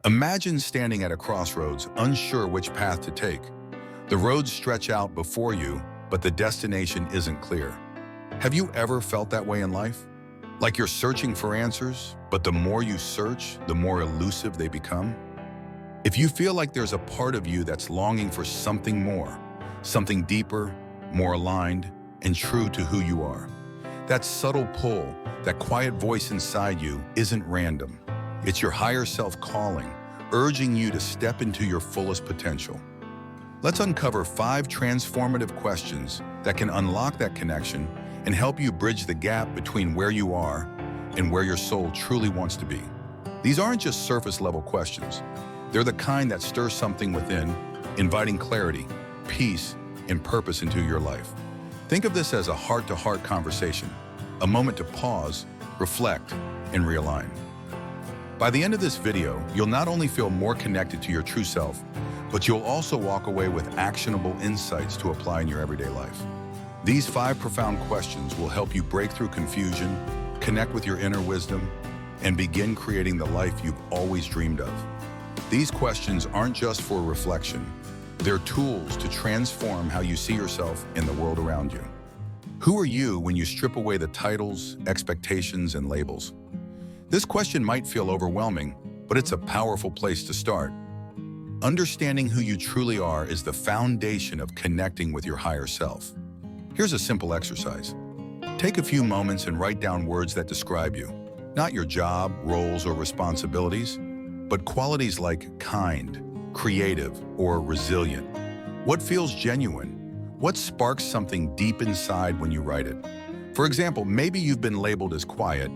Imagine standing at a crossroads, unsure which path to take. The roads stretch out before you, but the destination isn't clear. Have you ever felt that way in life? Like you're searching for answers, but the more you search, the more elusive they become? If you feel like there's a part of you that's longing for something more, something deeper, more aligned, and true to who you are, that subtle pull, that quiet voice inside you isn't random. It's your higher self calling, urging you to step into your fullest potential. Let's uncover 5 transformative questions that can unlock that connection and help you bridge the gap between where you are and where your soul truly wants to be. These aren't just surface-level questions. They're the kind that stir something within, inviting clarity, peace, and purpose into your life. Think of this as a heart-to-heart conversation, a moment to pause, reflect, and realign. By the end of this video, you'll not only feel more connected to your true self, but you'll also walk away with actionable insights to apply in your everyday life. These 5 profound questions will help you break through confusion, connect with your inner wisdom, and begin creating the life you've always dreamed of. These questions aren't just for reflection. They're tools to transform how you see yourself in the world around you. Who are you when you strip away the titles, expectations, and labels? This question might feel overwhelming, but it's a powerful place to start. Understanding who you truly are is the foundation of connecting with your higher self. Here's a simple exercise. Take a few moments and write down words that describe you. Not your job, roles, or responsibilities, but qualities like kind, creative, or resilient. What feels genuine? What sparks something deep inside when you write it? For example, maybe you've been labeled as quiet,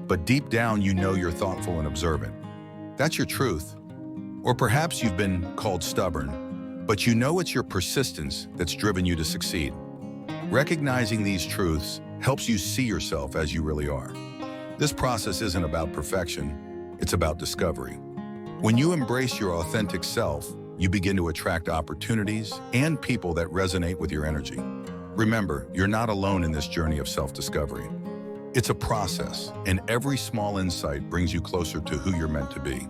but deep down you know you're thoughtful and observant. That's your truth. Or perhaps you've been called stubborn, but you know it's your persistence that's driven you to succeed. Recognizing these truths helps you see yourself as you really are. This process isn't about perfection, it's about discovery. When you embrace your authentic self, you begin to attract opportunities and people that resonate with your energy. Remember, you're not alone in this journey of self-discovery. It's a process, and every small insight brings you closer to who you're meant to be.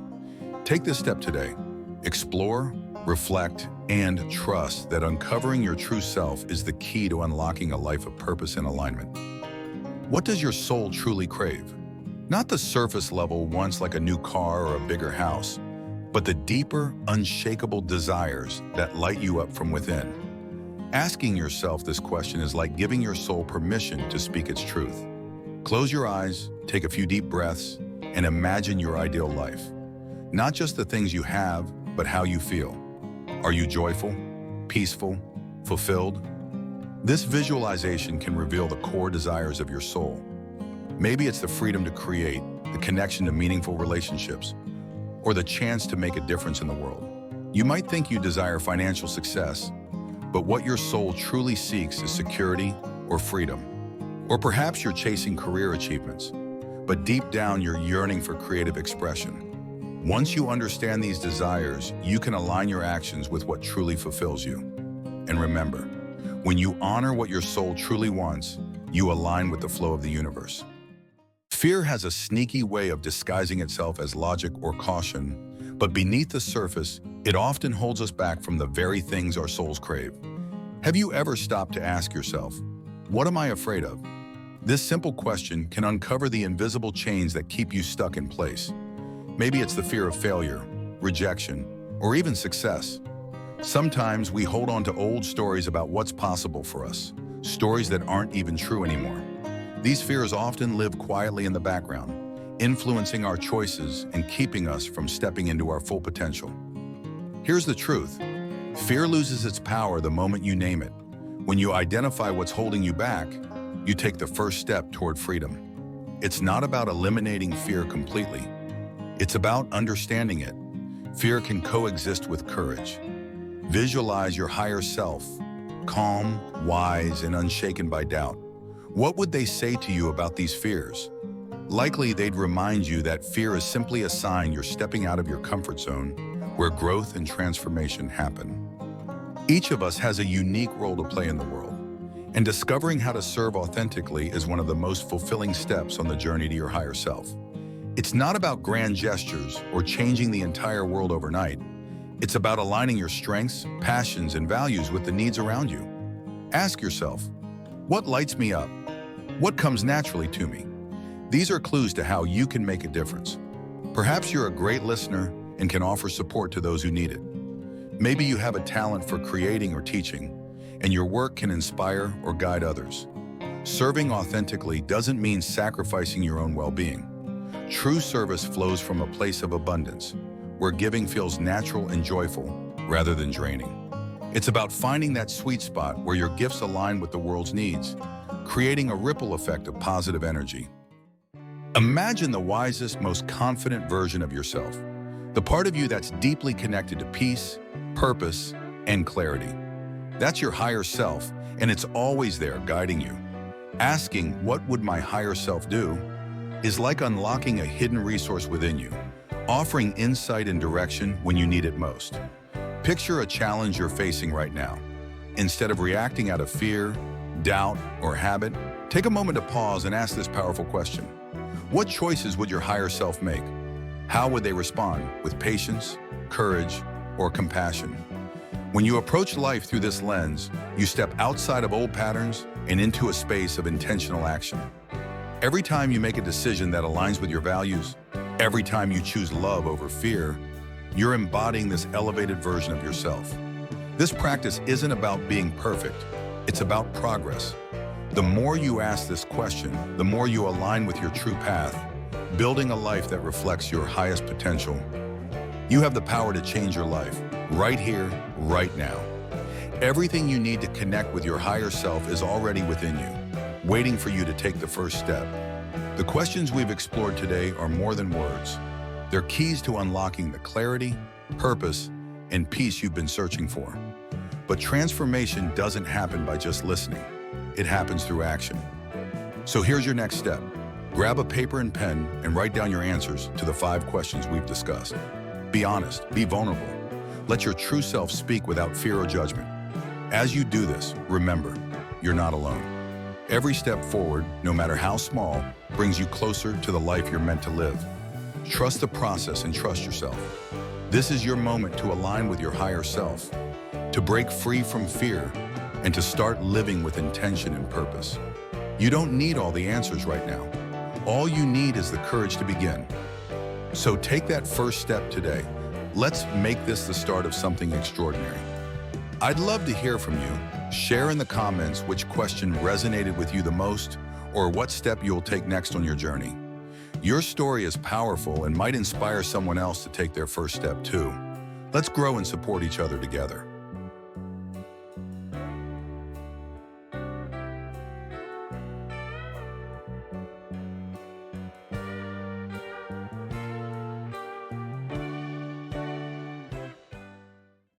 Take this step today. Explore, reflect, and trust that uncovering your true self is the key to unlocking a life of purpose and alignment. What does your soul truly crave? Not the surface level wants like a new car or a bigger house, but the deeper, unshakable desires that light you up from within. Asking yourself this question is like giving your soul permission to speak its truth. Close your eyes, take a few deep breaths, and imagine your ideal life. Not just the things you have, but how you feel. Are you joyful, peaceful, fulfilled? This visualization can reveal the core desires of your soul. Maybe it's the freedom to create, the connection to meaningful relationships, or the chance to make a difference in the world. You might think you desire financial success, but what your soul truly seeks is security or freedom. Or perhaps you're chasing career achievements, but deep down you're yearning for creative expression. Once you understand these desires, you can align your actions with what truly fulfills you. And remember, when you honor what your soul truly wants, you align with the flow of the universe. Fear has a sneaky way of disguising itself as logic or caution, but beneath the surface, it often holds us back from the very things our souls crave. Have you ever stopped to ask yourself, what am I afraid of? This simple question can uncover the invisible chains that keep you stuck in place. Maybe it's the fear of failure, rejection, or even success. Sometimes we hold on to old stories about what's possible for us, stories that aren't even true anymore. These fears often live quietly in the background, influencing our choices and keeping us from stepping into our full potential. Here's the truth. Fear loses its power the moment you name it. When you identify what's holding you back, you take the first step toward freedom. It's not about eliminating fear completely. It's about understanding it. Fear can coexist with courage. Visualize your higher self, calm, wise, and unshaken by doubt. What would they say to you about these fears? Likely they'd remind you that fear is simply a sign you're stepping out of your comfort zone, where growth and transformation happen. Each of us has a unique role to play in the world, and discovering how to serve authentically is one of the most fulfilling steps on the journey to your higher self. It's not about grand gestures or changing the entire world overnight. It's about aligning your strengths, passions, and values with the needs around you. Ask yourself, what lights me up? What comes naturally to me? These are clues to how you can make a difference. Perhaps you're a great listener and can offer support to those who need it. Maybe you have a talent for creating or teaching, and your work can inspire or guide others. Serving authentically doesn't mean sacrificing your own well-being. True service flows from a place of abundance, where giving feels natural and joyful rather than draining. It's about finding that sweet spot where your gifts align with the world's needs, creating a ripple effect of positive energy. Imagine the wisest, most confident version of yourself, the part of you that's deeply connected to peace, purpose, and clarity. That's your higher self, and it's always there guiding you. Asking, what would my higher self do, is like unlocking a hidden resource within you, offering insight and direction when you need it most. Picture a challenge you're facing right now. Instead of reacting out of fear, doubt, or habit, take a moment to pause and ask this powerful question. What choices would your higher self make? How would they respond, with patience, courage, or compassion? When you approach life through this lens, you step outside of old patterns and into a space of intentional action. Every time you make a decision that aligns with your values, every time you choose love over fear, you're embodying this elevated version of yourself. This practice isn't about being perfect, it's about progress. The more you ask this question, the more you align with your true path, building a life that reflects your highest potential. You have the power to change your life, right here, right now. Everything you need to connect with your higher self is already within you, waiting for you to take the first step. The questions we've explored today are more than words. They're keys to unlocking the clarity, purpose, and peace you've been searching for. But transformation doesn't happen by just listening. It happens through action. So here's your next step. Grab a paper and pen and write down your answers to the 5 questions we've discussed. Be honest, be vulnerable. Let your true self speak without fear or judgment. As you do this, remember, you're not alone. Every step forward, no matter how small, brings you closer to the life you're meant to live. Trust the process and trust yourself. This is your moment to align with your higher self, to break free from fear, and to start living with intention and purpose. You don't need all the answers right now. All you need is the courage to begin. So take that first step today. Let's make this the start of something extraordinary. I'd love to hear from you. Share in the comments which question resonated with you the most, or what step you'll take next on your journey. Your story is powerful and might inspire someone else to take their first step too. Let's grow and support each other together.